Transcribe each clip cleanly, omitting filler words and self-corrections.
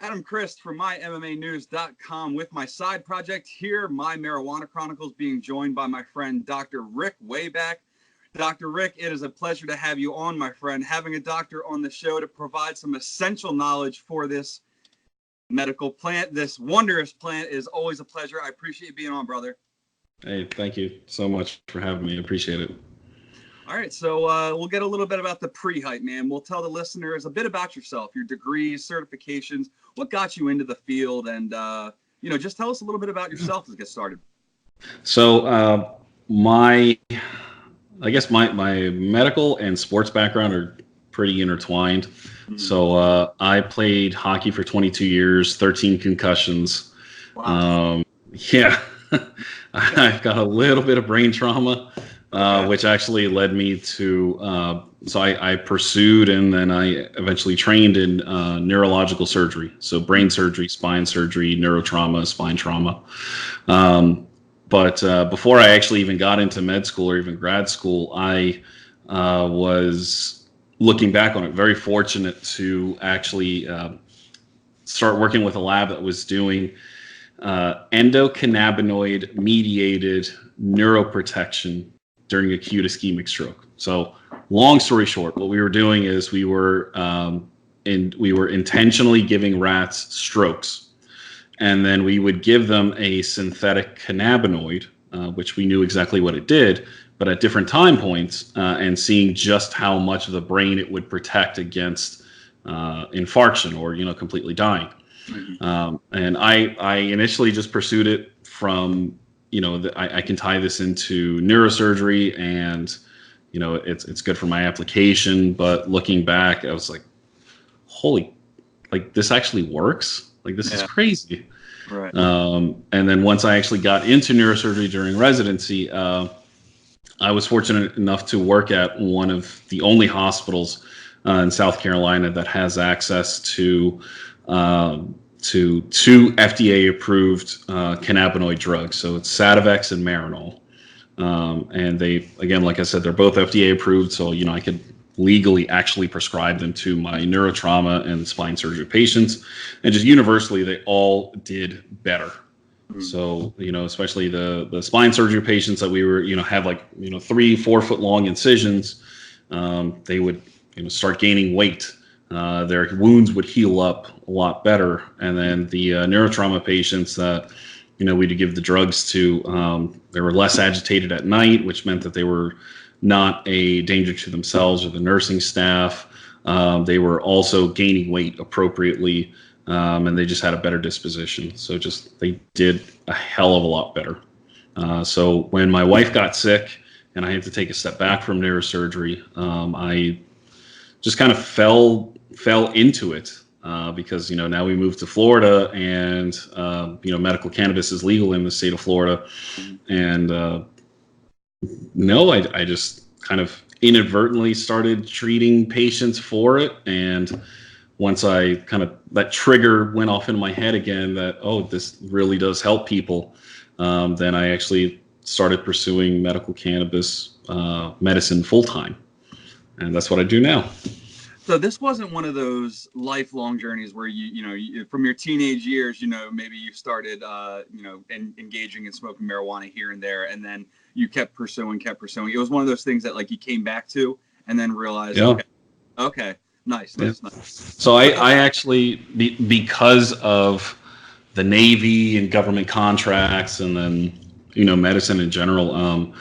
Adam Christ from MyMMAnews.com with my side project here, My Marijuana Chronicles, being joined by my friend Dr. Rick Weyback. Dr. Rick, it is a pleasure to have you on, my friend. Having a doctor on the show to provide some essential knowledge for this medical plant, this wondrous plant, is always a pleasure. I appreciate you being on, brother. Hey, thank you so much for having me. I appreciate it. All right, so we'll get a little bit about the pre-hype, man. We'll tell the listeners a bit about yourself, your degrees, certifications, what got you into the field, and just tell us a little bit about yourself to get started. So my medical and sports background are pretty intertwined. Mm-hmm. So I played hockey for 22 years, 13 concussions. Wow. I've got a little bit of brain trauma. Which actually led me to, so I pursued and then I eventually trained in neurological surgery. So brain surgery, spine surgery, neurotrauma, spine trauma. But before I actually even got into med school or even grad school, I was, looking back on it, very fortunate to actually start working with a lab that was doing endocannabinoid mediated neuroprotection during acute ischemic stroke. So long story short, what we were doing is we were intentionally giving rats strokes, and then we would give them a synthetic cannabinoid, which we knew exactly what it did, but at different time points, and seeing just how much of the brain it would protect against infarction or completely dying. Mm-hmm. And I initially just pursued it from I can tie this into neurosurgery, and it's good for my application. But looking back, I was like, holy, like this actually works. Like this is crazy. Right. And then once I actually got into neurosurgery during residency, I was fortunate enough to work at one of the only hospitals in South Carolina that has access to two FDA-approved cannabinoid drugs. So it's Sativex and Marinol. And they, again, like I said, they're both FDA-approved. So, I could legally actually prescribe them to my neurotrauma and spine surgery patients. And just universally, they all did better. Mm-hmm. So, especially the spine surgery patients that we were, have 3-4 foot long incisions, they would, start gaining weight. Their wounds would heal up a lot better. And then the neurotrauma patients that, we'd give the drugs to, they were less agitated at night, which meant that they were not a danger to themselves or the nursing staff. They were also gaining weight appropriately, and they just had a better disposition. So they did a hell of a lot better. So when my wife got sick and I had to take a step back from neurosurgery, I just kind of fell into it because now we moved to Florida, and medical cannabis is legal in the state of Florida, and I just kind of inadvertently started treating patients for it, and once I kind of that trigger went off in my head again that this really does help people, then I actually started pursuing medical cannabis medicine full time, and that's what I do now. So this wasn't one of those lifelong journeys where you from your teenage years, maybe you started, engaging in smoking marijuana here and there, and then you kept pursuing. It was one of those things that you came back to and then realized, okay, nice. So I actually, because of the Navy and government contracts, and then, medicine in general,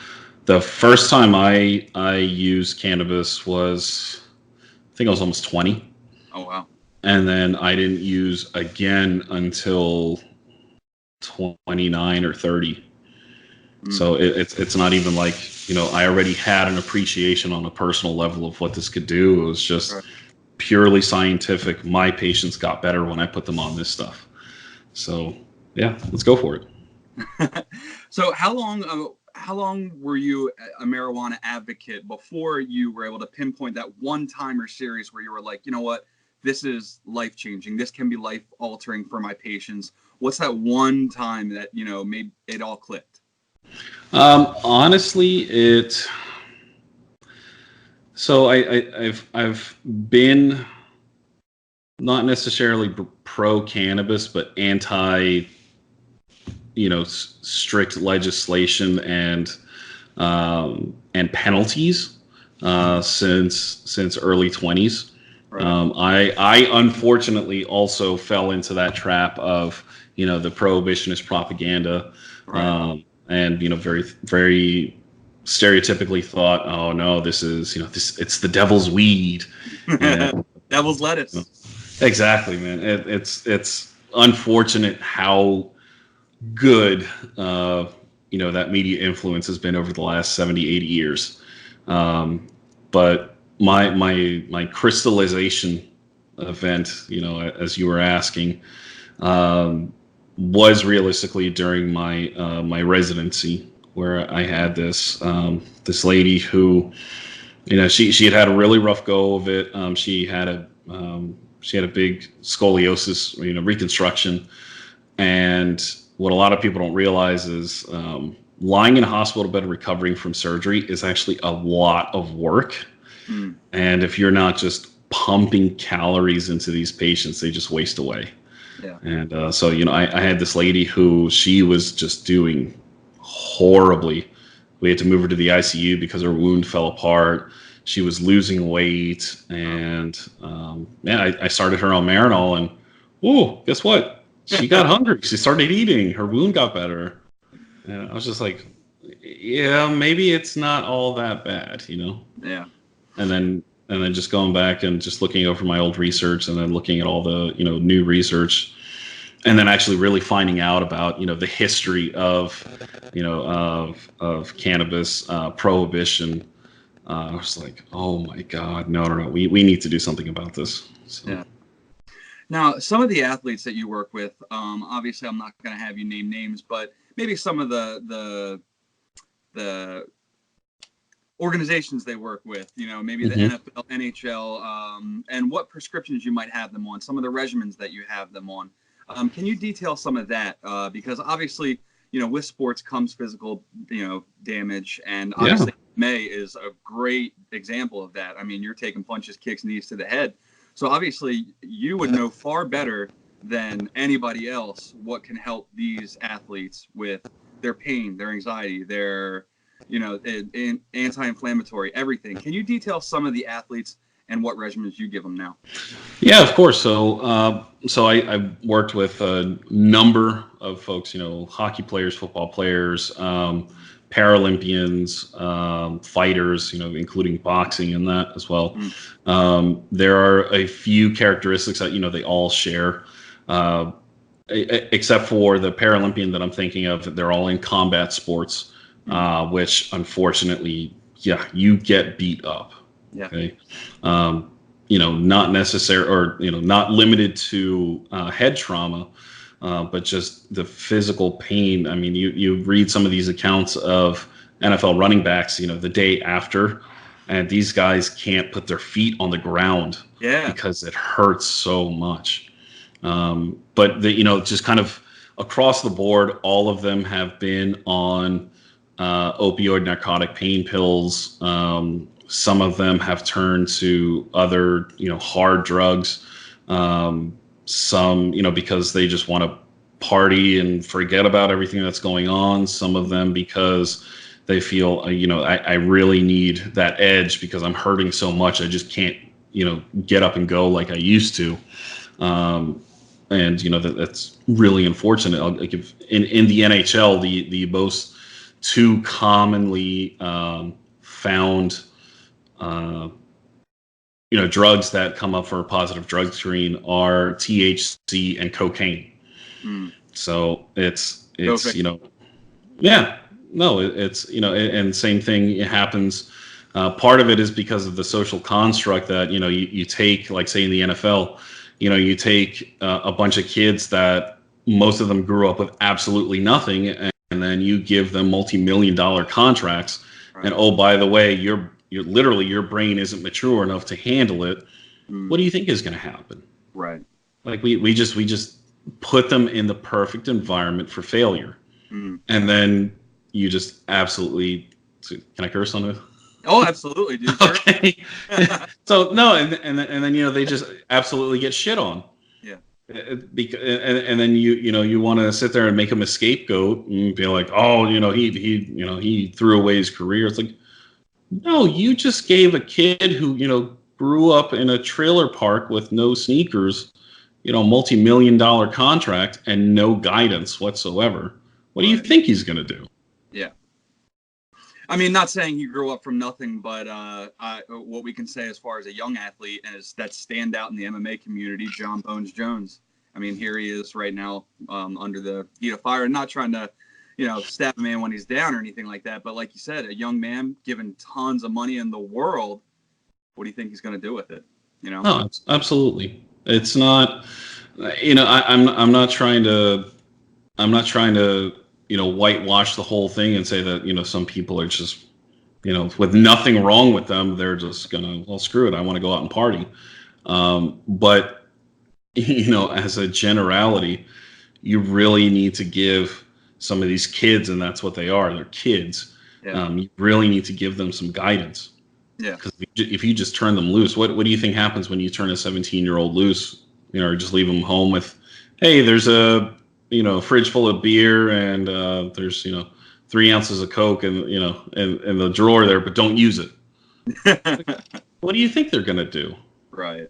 the first time I used cannabis was, I think I was almost 20. Oh, wow. And then I didn't use again until 29 or 30. Mm. So it's not even like, I already had an appreciation on a personal level of what this could do. It was just purely scientific. My patients got better when I put them on this stuff. So, yeah, let's go for it. So how long were you a marijuana advocate before you were able to pinpoint that one time or series where you were like, you know what, this is life changing. This can be life altering for my patients. What's that one time that, made it all clicked? Honestly, so I've been not necessarily pro cannabis, but anti, strict legislation and penalties since early 20s. Right. I unfortunately also fell into that trap of the prohibitionist propaganda, Right. and very very stereotypically thought, oh no, this is it's the devil's weed. And, Devil's lettuce. exactly, man. It's unfortunate how good that media influence has been over the last 70, 80 years. But my crystallization event, as you were asking, was realistically during my residency, where I had this lady who, she had a really rough go of it. She had a big scoliosis, reconstruction, and what a lot of people don't realize is lying in a hospital bed recovering from surgery is actually a lot of work. Mm. And if you're not just pumping calories into these patients, they just waste away. Yeah. And so, I had this lady who she was just doing horribly. We had to move her to the ICU because her wound fell apart. She was losing weight. And I started her on Marinol, and guess what? She got hungry. She started eating. Her wound got better. And I was just like, yeah, maybe it's not all that bad, Yeah. And then just going back and just looking over my old research, and then looking at all the, new research, and then actually really finding out about, the history of, of cannabis prohibition. I was like, oh my God, no. We need to do something about this. So. Yeah. Now, some of the athletes that you work with, obviously, I'm not going to have you name names, but maybe some of the organizations they work with, maybe the NFL, NHL, and what prescriptions you might have them on, some of the regimens that you have them on. Can you detail some of that? Because obviously, with sports comes physical, damage, and obviously MMA is a great example of that. I mean, you're taking punches, kicks, knees to the head. So obviously, you would know far better than anybody else what can help these athletes with their pain, their anxiety, their, anti-inflammatory, everything. Can you detail some of the athletes and what regimens you give them now? Yeah, of course. So I worked with a number of folks, hockey players, football players, Paralympians, fighters, including boxing and that as well. There are a few characteristics that, they all share, except for the Paralympian that I'm thinking of. They're all in combat sports, which unfortunately, you get beat up. Yeah. Okay. Not necessary, or, not limited to head trauma, but just the physical pain. I mean, you read some of these accounts of NFL running backs, the day after, and these guys can't put their feet on the ground because it hurts so much. But just kind of across the board, all of them have been on opioid narcotic pain pills. Some of them have turned to other, hard drugs. Some, because they just want to party and forget about everything that's going on. Some of them because they feel, I really need that edge because I'm hurting so much. I just can't, get up and go like I used to. And, that's really unfortunate. I'll give in the NHL, the most two commonly found drugs that come up for a positive drug screen are THC and cocaine. So it's it's same thing. It happens. Part of it is because of the social construct that you take, like say in the NFL, you take a bunch of kids that most of them grew up with absolutely nothing, and then you give them multi-million-dollar contracts, and oh, by the way, you're literally, your brain isn't mature enough to handle it. What do you think is going to happen? Right. Like we just put them in the perfect environment for failure, and then you just absolutely. Can I curse on it? Oh, absolutely, dude. Okay. So no, and then they just absolutely get shit on. Yeah. And then you want to sit there and make him a scapegoat and be like, oh, he threw away his career. It's like, no, you just gave a kid who grew up in a trailer park with no sneakers, multi-million-dollar contract and no guidance whatsoever. What do you think he's going to do? Yeah. I mean, not saying he grew up from nothing, but what we can say as far as a young athlete is that stand out in the MMA community, Jon Jones. I mean, here he is right now under the heat of fire, and not trying to, stab a man when he's down or anything like that. But like you said, a young man given tons of money in the world. What do you think he's going to do with it? No, absolutely. It's not. I'm not trying to. Whitewash the whole thing and say that some people are just with nothing wrong with them, they're just gonna, well, screw it, I want to go out and party. But as a generality, you really need to give some of these kids, and that's what they are, they're kids. Yeah. You really need to give them some guidance. Yeah. Because if you just turn them loose, what do you think happens when you turn a 17-year-old loose? Or just leave them home with, hey, there's a fridge full of beer and there's 3 ounces of Coke and in the drawer there, but don't use it. What do you think they're gonna do? Right.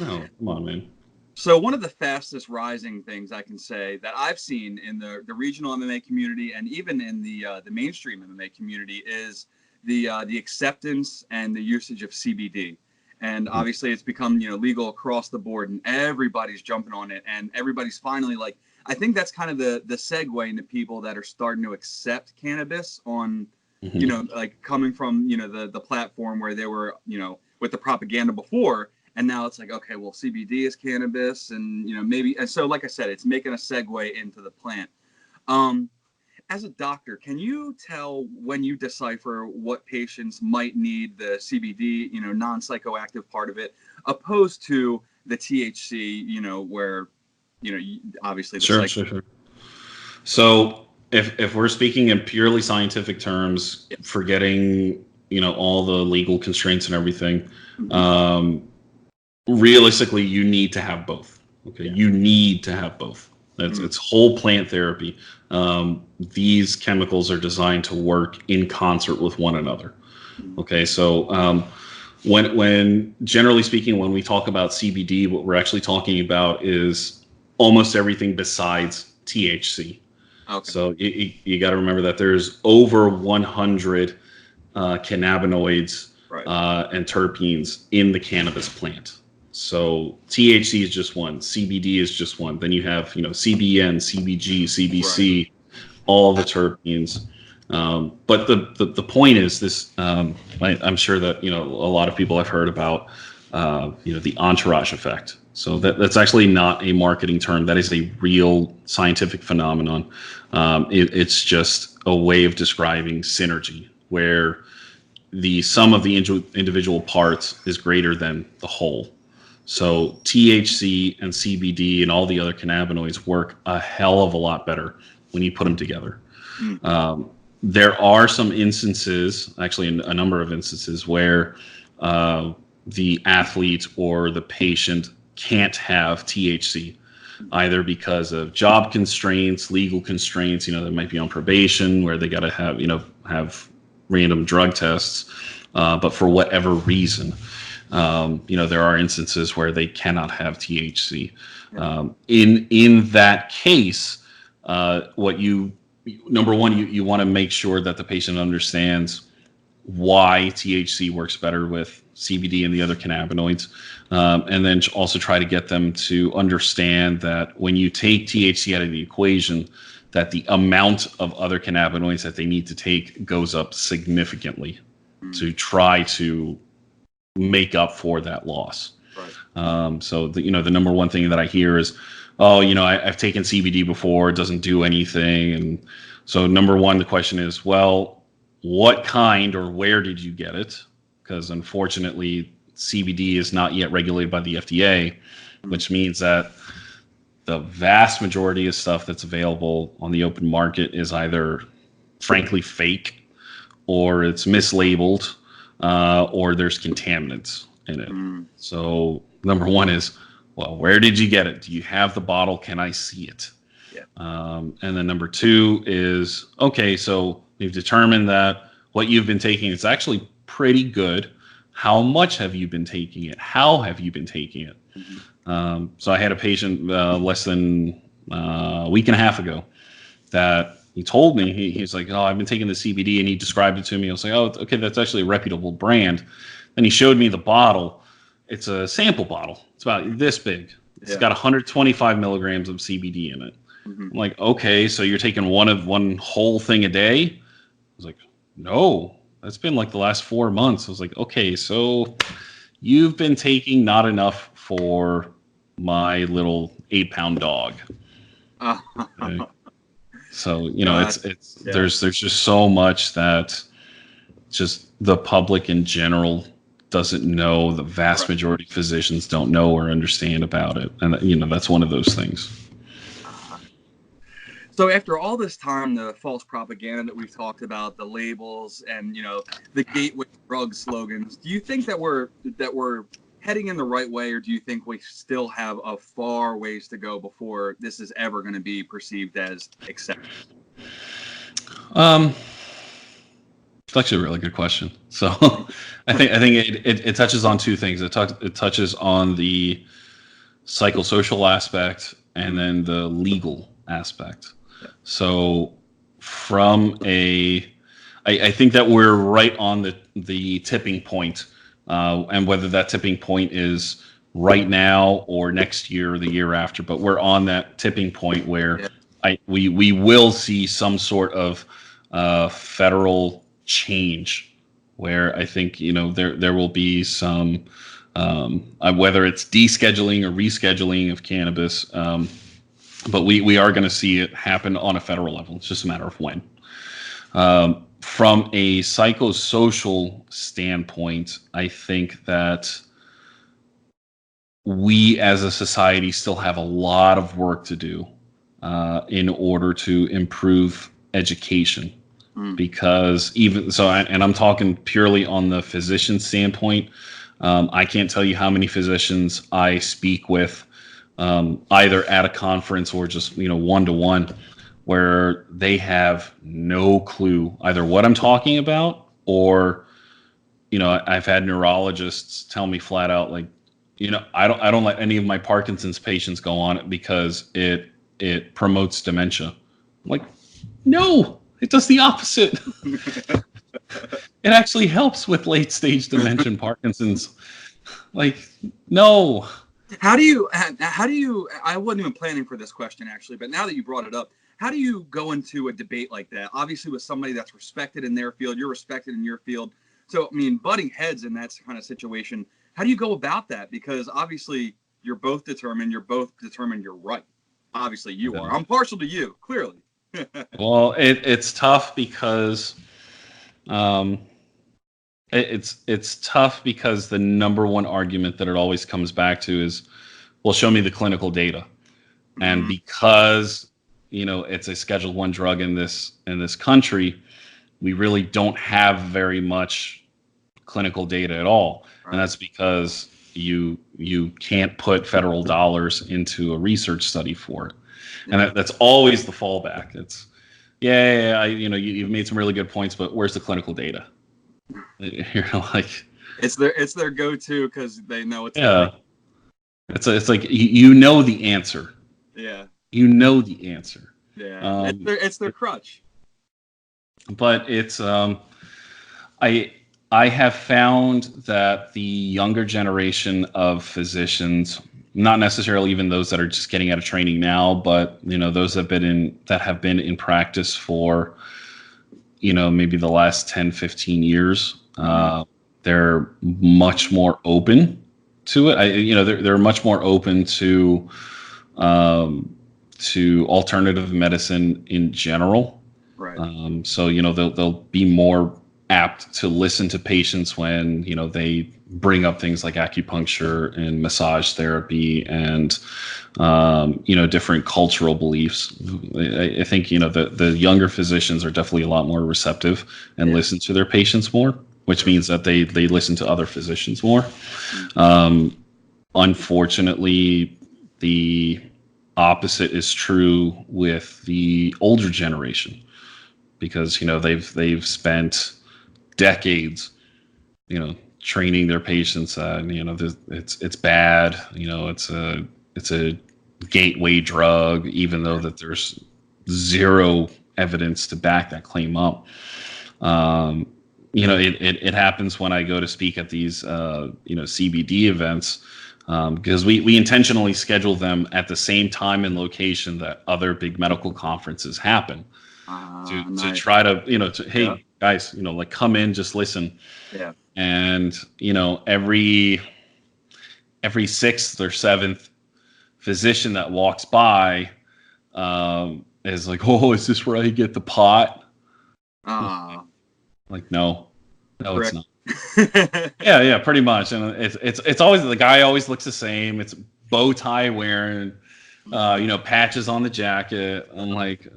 No, come on, man. So one of the fastest rising things I can say that I've seen in the regional MMA community and even in the mainstream MMA community is the acceptance and the usage of CBD. And obviously it's become legal across the board, and everybody's jumping on it, and everybody's finally like, I think that's kind of the segue into people that are starting to accept cannabis on, like coming from, the platform where they were, with the propaganda before. And now it's like, okay, well, CBD is cannabis and, maybe. And so, like I said, it's making a segue into the plant. As a doctor, can you tell when you decipher what patients might need the CBD, non-psychoactive part of it, opposed to the THC, where obviously. Sure. So if we're speaking in purely scientific terms, yep, forgetting, all the legal constraints and everything, realistically, you need to have both. Okay. Yeah. You need to have both. It's whole plant therapy. These chemicals are designed to work in concert with one another. Okay. So, when generally speaking, when we talk about CBD, what we're actually talking about is almost everything besides THC. Okay. So you got to remember that there's over 100 cannabinoids, right, and terpenes in the cannabis plant. So THC is just one, CBD is just one. Then you have CBN, CBG, CBC, right, all the terpenes. But the point is this. I'm sure that a lot of people have heard about the entourage effect. So that's actually not a marketing term. That is a real scientific phenomenon. It's just a way of describing synergy, where the sum of the individual parts is greater than the whole. So THC and CBD and all the other cannabinoids work a hell of a lot better when you put them together. There are some instances, actually a number of instances, where the athlete or the patient can't have THC, either because of job constraints, legal constraints. They might be on probation where they got to have random drug tests, but for whatever reason, there are instances where they cannot have THC. In that case, number one, you want to make sure that the patient understands why THC works better with CBD and the other cannabinoids, and then also try to get them to understand that when you take THC out of the equation, that the amount of other cannabinoids that they need to take goes up significantly to try to make up for that loss. Right. So the number one thing that I hear is, I've taken CBD before, it doesn't do anything. And so number one, the question is, well, what kind or where did you get it? Because unfortunately, CBD is not yet regulated by the FDA, which means that the vast majority of stuff that's available on the open market is either frankly fake or it's mislabeled, or there's contaminants in it. So number one is, well, where did you get it? Do you have the bottle? Can I see it? Yeah. And then number two is, okay, so you've determined that what you've been taking is actually pretty good. How much have you been taking it? How have you been taking it? So I had a patient less than a week and a half ago that he told me, he's like, oh, I've been taking the CBD, and he described it to me. I was like, oh, okay, that's actually a reputable brand. Then he showed me the bottle. It's a sample bottle. It's about this big. It's got 125 milligrams of CBD in it. I'm like, okay, so you're taking one whole thing a day? I was like, no, that's been like the last 4 months. I was like, okay, so you've been taking not enough for my little 8-pound dog. Okay. So, there's just so much that just the public in general doesn't know. The vast majority of physicians don't know or understand about it. And, that's one of those things. So after all this time, the false propaganda that we've talked about, the labels and, the gateway drug slogans, do you think that we're heading in the right way, or do you think we still have a far ways to go before this is ever going to be perceived as acceptable? It's actually a really good question. So I think it touches on two things. It touches on the psychosocial aspect and then the legal aspect. So I think that we're right on the tipping point, and whether that tipping point is right now or next year or the year after, but we're on that tipping point where we will see some sort of federal change, where I think there will be some whether it's descheduling or rescheduling of cannabis, but we are going to see it happen on a federal level. It's just a matter of when. From a psychosocial standpoint, I think that we as a society still have a lot of work to do in order to improve education. Because even so, and I'm talking purely on the physician standpoint, I can't tell you how many physicians I speak with, either at a conference or just one-to-one, where they have no clue either what I'm talking about, or I've had neurologists tell me flat out, like, I don't let any of my Parkinson's patients go on it because it promotes dementia. I'm like, no, it does the opposite. It actually helps with late stage dementia and Parkinson's. Like, no. How do you, I wasn't even planning for this question actually, but now that you brought it up, how do you go into a debate like that? Obviously with somebody that's respected in their field, you're respected in your field. So, butting heads in that kind of situation, how do you go about that? Because obviously you're both determined you're right. Obviously you are. I'm partial to you, clearly. Well, it's tough because it's tough because the number one argument that it always comes back to is, well, show me the clinical data. And because it's a Schedule I drug in this country, we really don't have very much clinical data at all. Right. And that's because you can't put federal dollars into a research study for it. And that's always the fallback. It's you've made some really good points, but where's the clinical data? Like it's their go-to because they know it's It's like the answer. Yeah. The answer. Yeah. It's their crutch. But it's I have found that the younger generation of physicians, not necessarily even those that are just getting out of training now, but those that have been in practice for maybe the last 10, 15 years, they're much more open to it. They're much more open to alternative medicine in general. Right. So they'll be more apt to listen to patients when, they bring up things like acupuncture and massage therapy and, different cultural beliefs. I think, the younger physicians are definitely a lot more receptive and listen to their patients more, which means that they listen to other physicians more. Unfortunately, the opposite is true with the older generation, because they've spent decades training their patients that it's bad, it's a gateway drug, even though that there's zero evidence to back that claim up. It happens when I go to speak at these CBD events, because we intentionally schedule them at the same time and location that other big medical conferences happen, to try to hey guys, like, come in, just listen. Yeah. And every sixth or seventh physician that walks by is like, oh, is this where I get the pot? Like, no, Correct. It's not. yeah, pretty much. And it's always, the guy always looks the same. It's bow tie wearing, patches on the jacket. I'm like,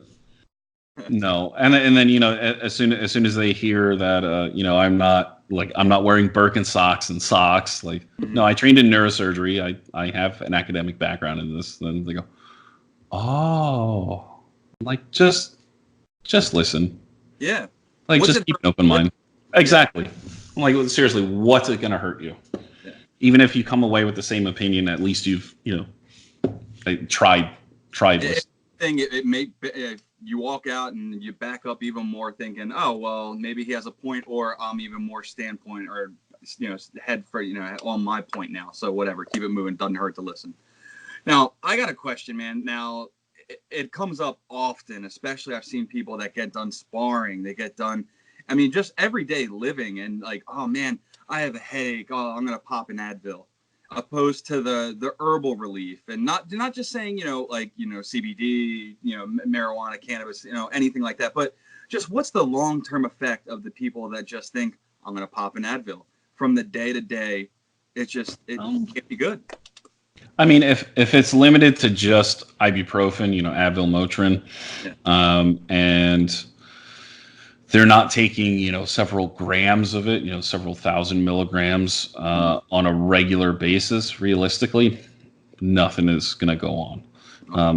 no. And then as soon as they hear that I'm not wearing Birkenstocks and socks, like, no, I trained in neurosurgery. I have an academic background in this. Then they go, oh, like, just listen. Yeah. Like, just keep an open mind. Exactly. I'm like, seriously, what's it going to hurt you? Yeah. Even if you come away with the same opinion, at least you've, tried this. It may, you walk out and you back up even more thinking, oh, well, maybe he has a point, or I'm even more standpoint, or, head for, on my point now. So whatever, keep it moving. Doesn't hurt to listen. Now, I got a question, man. Now, it comes up often, especially I've seen people that get done sparring. They get done, just everyday living, and like, oh man, I have a headache. Oh, I'm going to pop an Advil, opposed to the herbal relief, and not just saying, CBD, marijuana, cannabis, anything like that, but just what's the long-term effect of the people that just think, I'm going to pop an Advil from the day to day. It can't be good. If it's limited to just ibuprofen, Advil, Motrin, and they're not taking, several grams of it, several thousand milligrams on a regular basis, realistically, nothing is going to go on.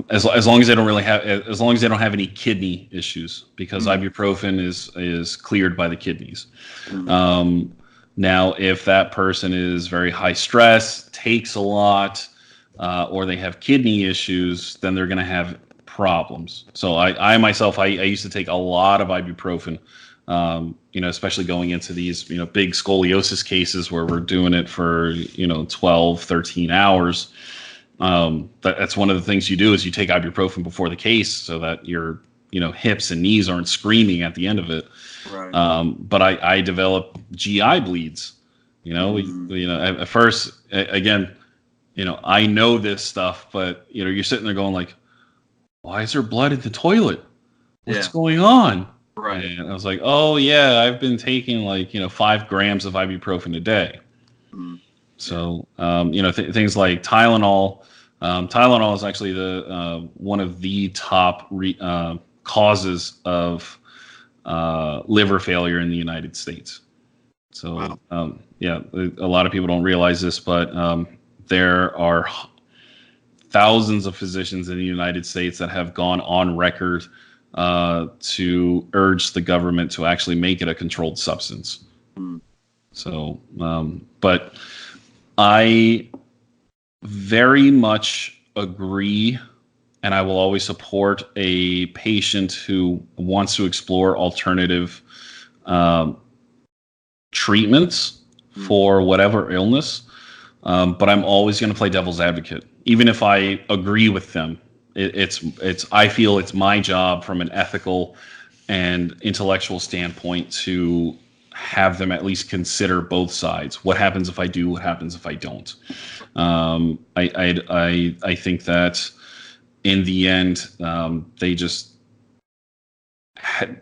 As long as they don't have any kidney issues, because ibuprofen is cleared by the kidneys. Now, if that person is very high stress, takes a lot, or they have kidney issues, then they're going to have problems. So I myself used to take a lot of ibuprofen, especially going into these, big scoliosis cases where we're doing it for, 12, 13 hours. That's one of the things you do, is you take ibuprofen before the case so that your, hips and knees aren't screaming at the end of it. Right. But I developed GI bleeds, at first, again, I know this stuff, but you're sitting there going like, why is there blood in the toilet? What's going on? Right. And I was like, oh yeah, I've been taking like 5 grams of ibuprofen a day. So things like Tylenol. Tylenol is actually the one of the top causes of liver failure in the United States. So wow. A lot of people don't realize this, but there are thousands of physicians in the United States that have gone on record to urge the government to actually make it a controlled substance. So, but I very much agree, and I will always support a patient who wants to explore alternative treatments for whatever illness. But I'm always going to play devil's advocate, even if I agree with them. I feel it's my job from an ethical and intellectual standpoint to have them at least consider both sides. What happens if I do? What happens if I don't? I think that in the end, they just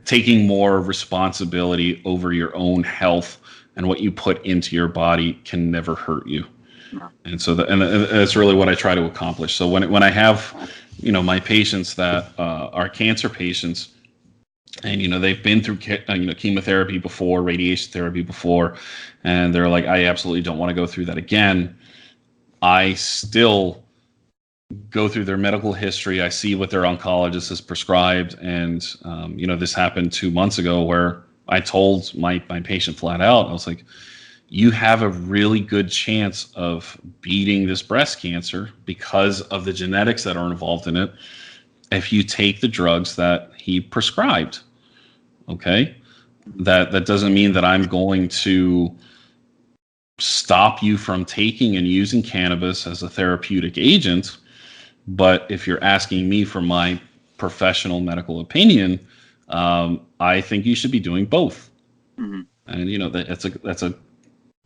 taking more responsibility over your own health and what you put into your body can never hurt you. No. And so that's really what I try to accomplish. So when I have, my patients that are cancer patients, and they've been through chemotherapy before, radiation therapy before, and they're like, I absolutely don't want to go through that again. I still go through their medical history. I see what their oncologist has prescribed, and this happened 2 months ago where I told my patient flat out, I was like, you have a really good chance of beating this breast cancer because of the genetics that are involved in it if you take the drugs that he prescribed. Okay? That doesn't mean that I'm going to stop you from taking and using cannabis as a therapeutic agent. But if you're asking me for my professional medical opinion, I think you should be doing both. Mm-hmm. And that's a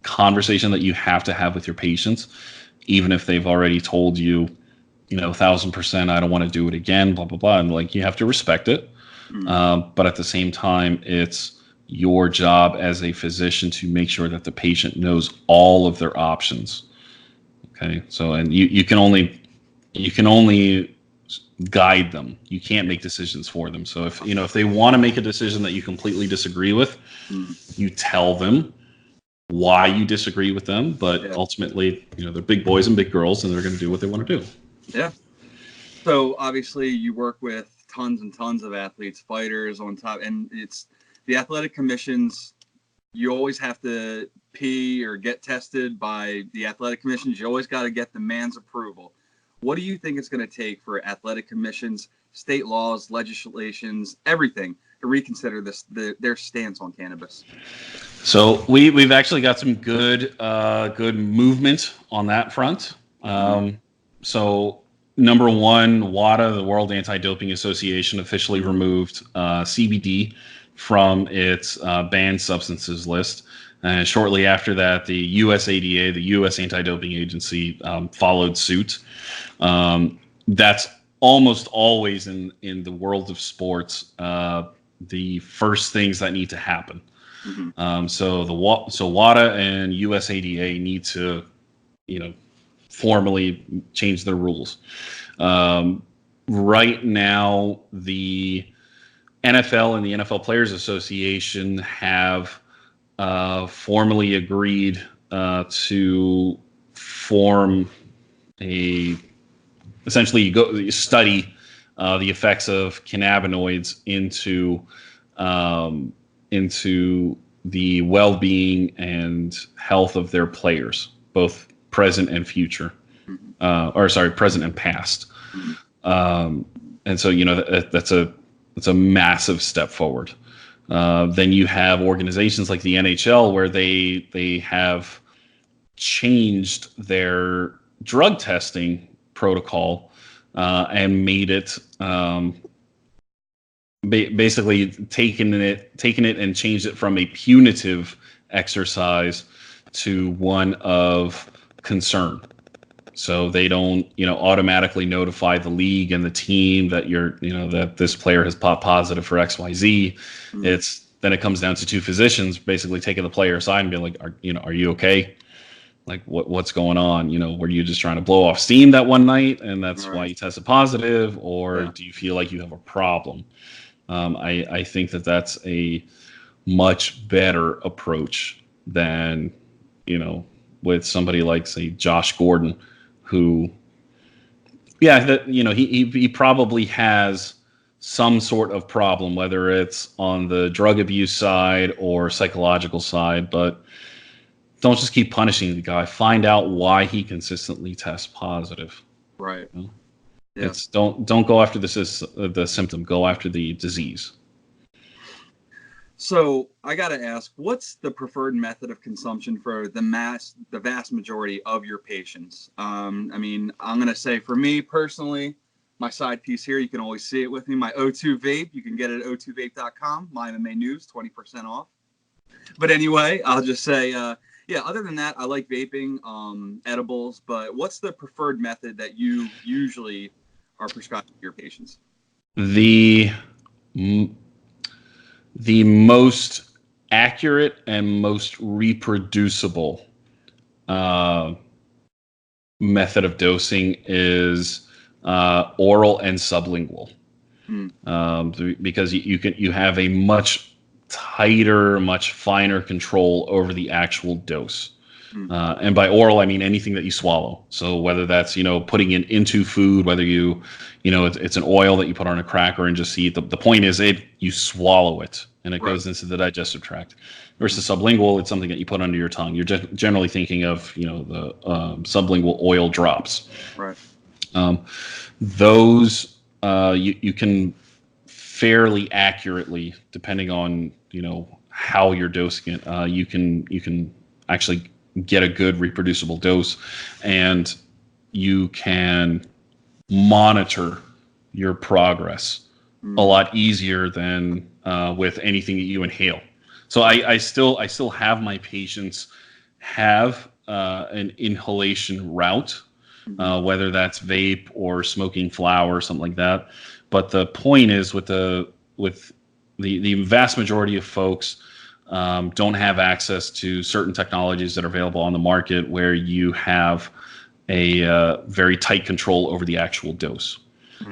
conversation that you have to have with your patients, even if they've already told you, 1,000%, I don't want to do it again, blah blah blah, and like you have to respect it. Mm-hmm. But at the same time, it's your job as a physician to make sure that the patient knows all of their options. Okay, so and you can only guide them. You can't make decisions for them. So if they want to make a decision that you completely disagree with, you tell them why you disagree with them. But ultimately, they're big boys and big girls, and they're going to do what they want to do. Yeah. So obviously, you work with tons and tons of athletes, fighters on top, and it's the athletic commissions. You always have to pee or get tested by the athletic commissions. You always got to get the man's approval. What do you think it's going to take for athletic commissions, state laws, legislations, everything to reconsider their stance on cannabis? So we've actually got some good movement on that front. So number one, WADA, the World Anti-Doping Association, officially removed CBD from its banned substances list. And shortly after that, the USADA, the U.S. Anti-Doping Agency, followed suit. That's almost always in the world of sports the first things that need to happen. Mm-hmm. So WADA and USADA need to, formally change their rules. Right now, the NFL and the NFL Players Association have formally agreed to form essentially you study the effects of cannabinoids into the well-being and health of their players, both present and future, present and past. And so that's a massive step forward. Then you have organizations like the NHL where they have changed their drug testing protocol and made it basically taken it and changed it from a punitive exercise to one of concern. So they don't, automatically notify the league and the team that that this player has popped positive for XYZ. Then it comes down to two physicians basically taking the player aside and being like, are you okay? Like what's going on? Were you just trying to blow off steam that one night and that's why you tested positive, or do you feel like you have a problem? I think that's a much better approach than, with somebody like, say, Josh Gordon, who, he probably has some sort of problem, whether it's on the drug abuse side or psychological side, but don't just keep punishing the guy. Find out why he consistently tests positive. Right. Yeah. It's don't go after the symptom. Go after the disease. So I got to ask, what's the preferred method of consumption for the vast majority of your patients? I'm going to say for me personally, my side piece here, you can always see it with me. My O2 vape, you can get it at o2vape.com. MyMMA News, 20% off. But anyway, I'll just say, other than that, I like vaping, edibles. But what's the preferred method that you usually are prescribing to your patients? The most accurate and most reproducible method of dosing is oral and sublingual, because you have a much tighter, much finer control over the actual dose. And by oral, I mean anything that you swallow. So whether that's, putting it into food, whether it's an oil that you put on a cracker and just eat. The point is you swallow it and it goes into the digestive tract. Versus sublingual, it's something that you put under your tongue. You're generally thinking of, the sublingual oil drops. Right. Those you can fairly accurately, depending on how you're dosing it, you can actually get a good reproducible dose, and you can monitor your progress a lot easier than with anything that you inhale. So I still have my patients have an inhalation route, whether that's vape or smoking flower or something like that. But the point is, with the vast majority of folks don't have access to certain technologies that are available on the market where you have a very tight control over the actual dose.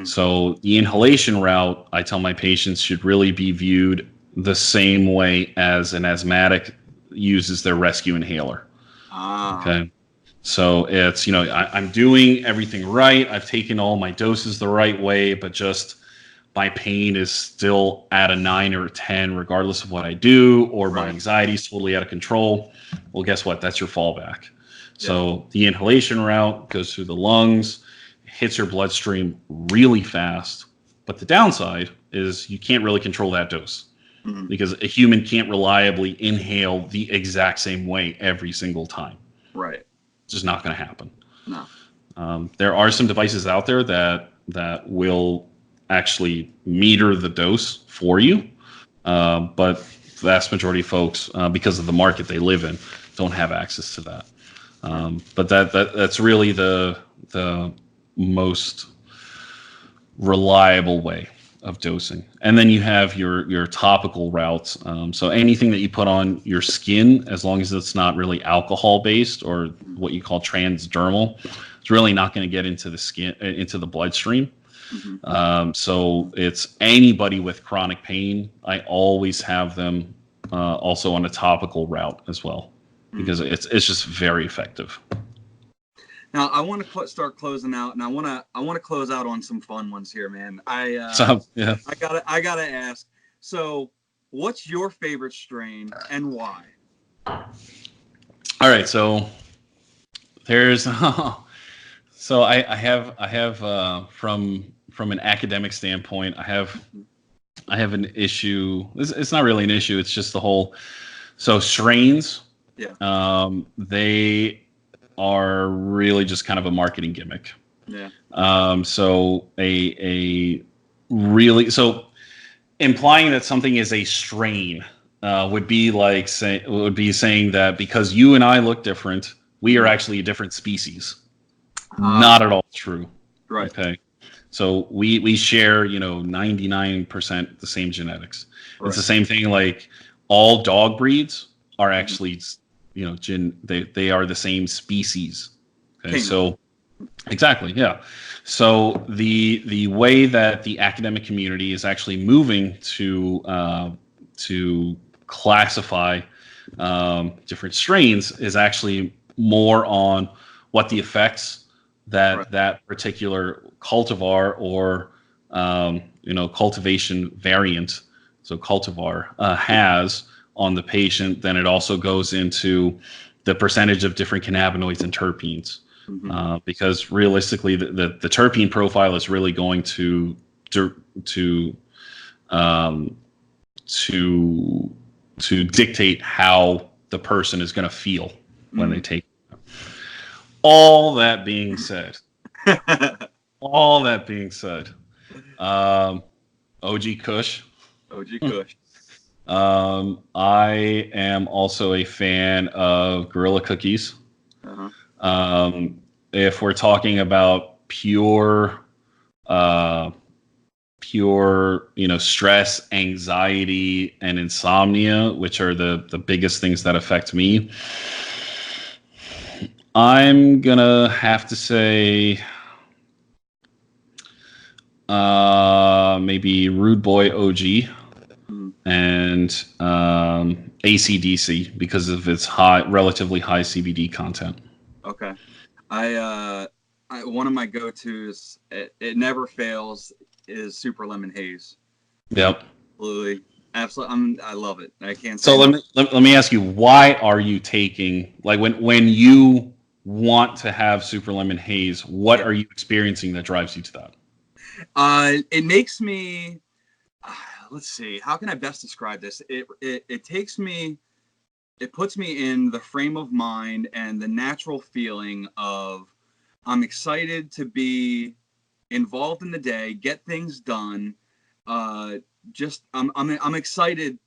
So the inhalation route, I tell my patients, should really be viewed the same way as an asthmatic uses their rescue inhaler. Okay. So it's, I'm doing everything right. I've taken all my doses the right way, but just my pain is still at a 9 or a 10, regardless of what I do, or my anxiety is totally out of control. Well, guess what? That's your fallback. So the inhalation route goes through the lungs, hits your bloodstream really fast. But the downside is you can't really control that dose, because a human can't reliably inhale the exact same way every single time. Right. It's just not going to happen. No. There are some devices out there that will actually meter the dose for you, but the vast majority of folks, because of the market they live in, don't have access to that. But that's really the most reliable way of dosing. And then you have your topical routes. So anything that you put on your skin, as long as it's not really alcohol based or what you call transdermal, it's really not going to get into the skin, into the bloodstream. So it's anybody with chronic pain. I always have them also on a topical route as well, because it's just very effective. Now I want to start closing out, and I want to close out on some fun ones here, man. I gotta ask. So, what's your favorite strain and why? All right, so there's so I have from an academic standpoint, I have an issue. It's not really an issue. It's just the whole. So strains. Yeah. They are really just kind of a marketing gimmick. Yeah. So so implying that something is a strain would be saying that because you and I look different, we are actually a different species. Not at all true. Right. Okay. So we share, 99% the same genetics. Right. It's the same thing. Like all dog breeds are actually, they are the same species. Okay. So exactly. Yeah. So the way that the academic community is actually moving to classify different strains is actually more on what the effects that particular cultivar or cultivation variant, so cultivar, has on the patient. Then it also goes into the percentage of different cannabinoids and terpenes, because realistically the terpene profile is really going to dictate how the person is going to feel when they take it. All that being said, OG Kush. I am also a fan of Gorilla Cookies. If we're talking about pure pure, stress, anxiety, and insomnia, which are the biggest things that affect me, I'm gonna have to say maybe Rude Boy OG and AC/DC because of its relatively high CBD content. Okay. One of my go-tos, it never fails, is Super Lemon Haze. Yep. Absolutely. I love it. I can't say. So let me ask you, why are you taking, like, when you want to have Super Lemon Haze, what are you experiencing that drives you to that? It makes me, let's see, how can I best describe this? It takes me, it puts me in the frame of mind and the natural feeling of I'm excited to be involved in the day, get things done. I'm excited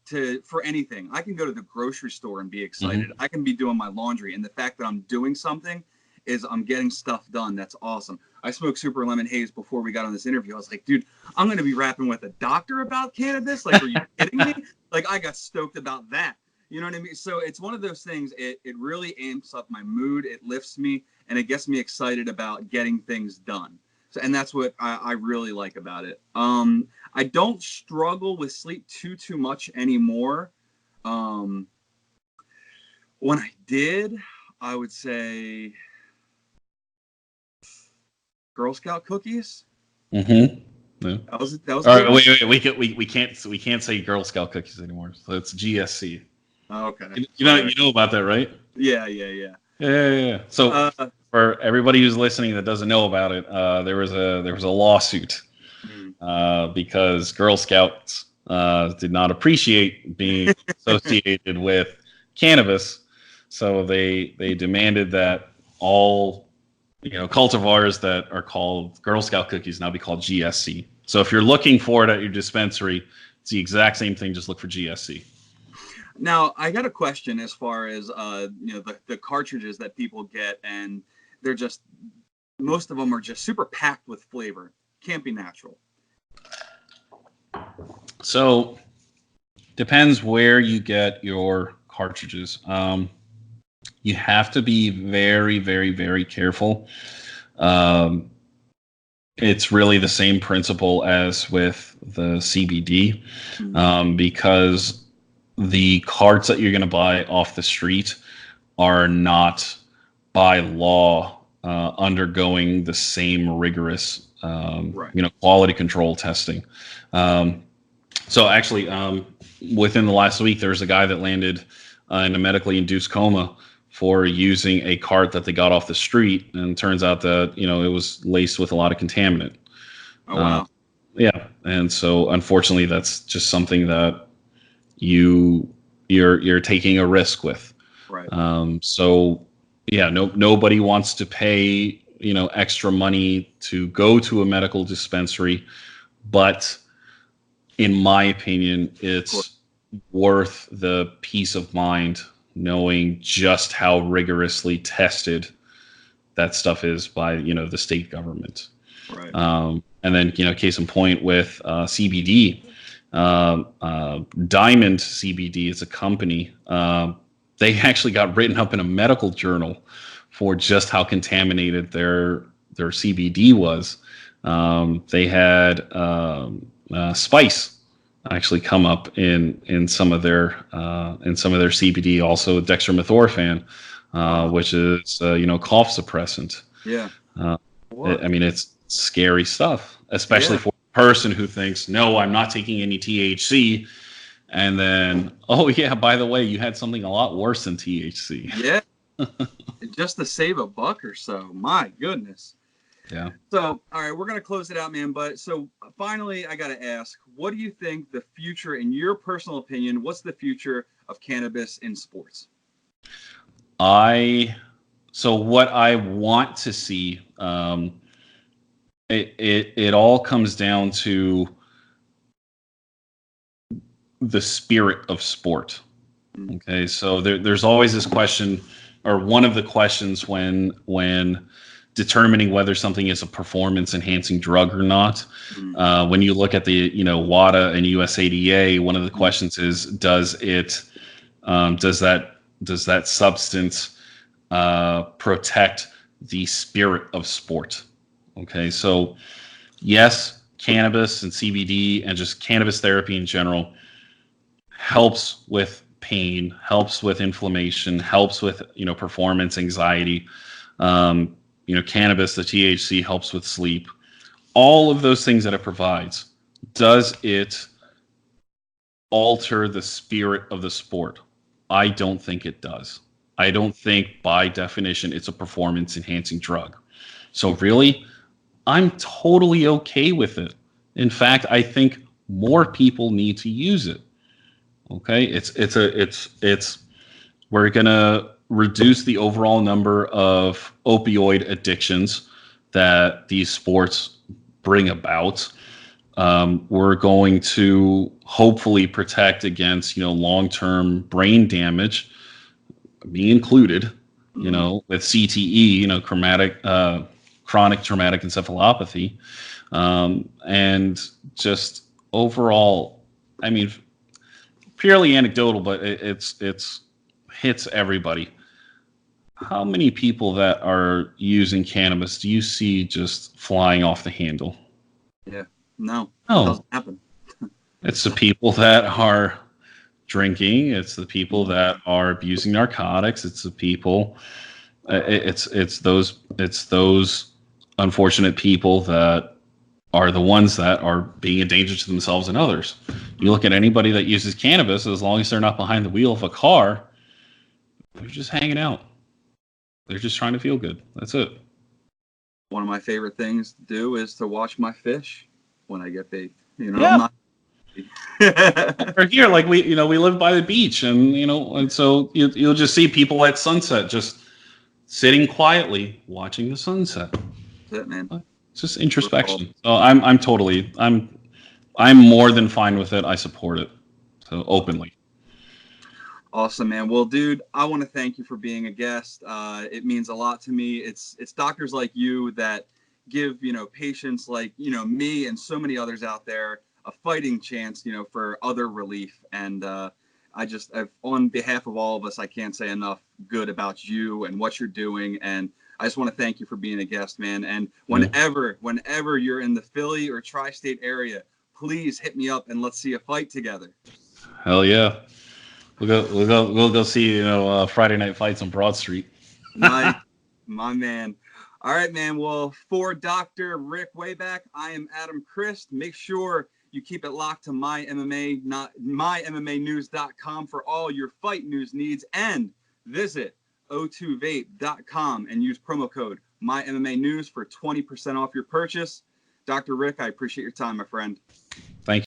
for anything. I can go to the grocery store and be excited. Mm-hmm. I can be doing my laundry, and the fact that I'm doing something is I'm getting stuff done. That's awesome. I smoked Super Lemon Haze before we got on this interview. I was like, dude, I'm going to be rapping with a doctor about cannabis. Like, are you kidding me? Like, I got stoked about that. You know what I mean? So it's one of those things. It really amps up my mood. It lifts me, and it gets me excited about getting things done. So, and that's what I really like about it. I don't struggle with sleep too much anymore. When I did, I would say Girl Scout cookies. Mm-hmm. Yeah. That was all right, wait. We can't say Girl Scout cookies anymore. So it's GSC. Oh, okay. You know about that, right? Yeah. So for everybody who's listening that doesn't know about it, there was a lawsuit because Girl Scouts did not appreciate being associated with cannabis, so they demanded that all cultivars that are called Girl Scout cookies now be called GSC. So if you're looking for it at your dispensary, it's the exact same thing. Just look for GSC. Now, I got a question as far as the cartridges that people get, and they're just, most of them are just super packed with flavor. Can't be natural. So depends where you get your cartridges. You have to be very, very, very careful. It's really the same principle as with the CBD, because the carts that you're going to buy off the street are not by law undergoing the same rigorous quality control testing. So actually, within the last week, there was a guy that landed in a medically induced coma for using a cart that they got off the street, and it turns out that it was laced with a lot of contaminant. Oh wow! Yeah, and so unfortunately, that's just something that you're taking a risk with. Right. So yeah, nobody wants to pay extra money to go to a medical dispensary, but in my opinion, it's worth the peace of mind knowing just how rigorously tested that stuff is by the state government. Right. And then case in point with CBD, Diamond CBD is a company. They actually got written up in a medical journal for just how contaminated their CBD was. They had spice actually come up in some of their CBD, also dextromethorphan, which is cough suppressant. Yeah. It's scary stuff, especially for a person who thinks, no, I'm not taking any THC, and then, oh yeah, by the way, you had something a lot worse than THC. Yeah. Just to save a buck or so. My goodness. Yeah. So, all right, we're going to close it out, man. But so finally, I got to ask, what do you think the future, in your personal opinion, what's the future of cannabis in sports? So what I want to see, it all comes down to the spirit of sport. Okay. So there's always this question, or one of the questions when determining whether something is a performance enhancing drug or not. When you look at the WADA and USADA, one of the questions is, does that substance protect the spirit of sport? Okay, so yes, cannabis and CBD and just cannabis therapy in general helps with pain, helps with inflammation, helps with performance anxiety. Cannabis, the THC, helps with sleep. All of those things that it provides, does it alter the spirit of the sport? I don't think it does. I don't think by definition it's a performance enhancing drug. So really, I'm totally okay with it. In fact, I think more people need to use it. Okay, we're gonna reduce the overall number of opioid addictions that these sports bring about. We're going to hopefully protect against long-term brain damage, me included. With CTE, chronic traumatic encephalopathy, and just overall, I mean, purely anecdotal, but it's hits everybody. How many people that are using cannabis do you see just flying off the handle? Yeah, no, No. It doesn't happen. It's the people that are drinking. It's the people that are abusing narcotics. It's the people. It's those unfortunate people that are the ones that are being a danger to themselves and others. You look at anybody that uses cannabis, as long as they're not behind the wheel of a car, they're just hanging out. They're just trying to feel good. That's it. One of my favorite things to do is to watch my fish when I get baked. Yeah. We're here, like we live by the beach, and so you'll just see people at sunset just sitting quietly watching the sunset. That's it, man. It's just introspection. So I'm more than fine with it. I support it, so openly. Awesome, man. Well, dude, I want to thank you for being a guest. It means a lot to me. It's doctors like you that give patients like me and so many others out there a fighting chance for other relief. And on behalf of all of us, I can't say enough good about you and what you're doing. And I just want to thank you for being a guest, man. And whenever you're in the Philly or tri-state area, please hit me up and let's see a fight together. Hell yeah. We'll go see Friday night fights on Broad Street. My man. All right, man. Well, for Dr. Rick Weyback, I am Adam Christ. Make sure you keep it locked to MyMMAnews.com for all your fight news needs, and visit o2vape.com and use promo code MyMMAnews for 20% off your purchase. Dr. Rick, I appreciate your time, my friend. Thank you.